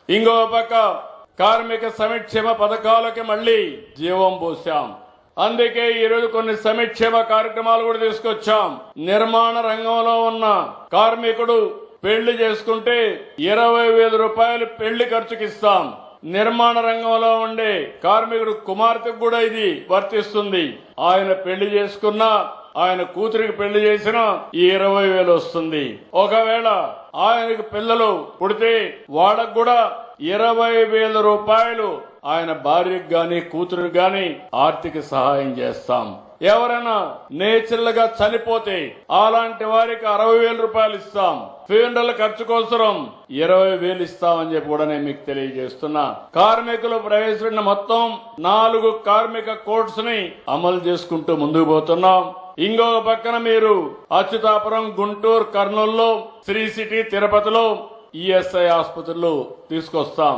ఇంకో పక్క కార్మిక సంక్షేమ పథకాలకి మళ్లీ జీవం పోశాం. అందుకే ఈరోజు కొన్ని సంక్షేమ కార్యక్రమాలు కూడా తీసుకొచ్చాం. నిర్మాణ రంగంలో ఉన్న కార్మికుడు పెళ్లి చేసుకుంటే 20,000 రూపాయలు పెళ్లి ఖర్చుకి ఇస్తాం. నిర్మాణ రంగంలో ఉండే కార్మికుడు కుమార్తెకు కూడా ఇది వర్తిస్తుంది. ఆయన పెళ్లి చేసుకున్నా, ఆయన కూతురికి పెళ్లి చేసినా ఈ 20,000 వస్తుంది. ఒకవేళ ఆయనకు పిల్లలు పుడితే వాళ్ళకు కూడా 20,000 రూపాయలు ఆయన భార్యకు గాని కూతురికి గాని ఆర్థిక సహాయం చేస్తాం. ఎవరైనా నేచురల్ గా చనిపోతే అలాంటి వారికి 60,000 రూపాయలు ఇస్తాం. ఫ్యూనరల్ ఖర్చు కోసం 20,000 ఇస్తామని చెప్పి కూడా నేను మీకు తెలియజేస్తున్నా. కార్మికులు ప్రవేశపెట్టిన మొత్తం 4 కార్మిక కోడ్స్ ని అమలు చేసుకుంటూ ముందుకు పోతున్నాం. ఇంకొక పక్కన మీరు అచ్యుతాపురం, గుంటూరు, కర్నూలులో, శ్రీ సిటీ, తిరుపతిలో ఈఎస్ఐ ఆసుపత్రులు తీసుకొస్తాం.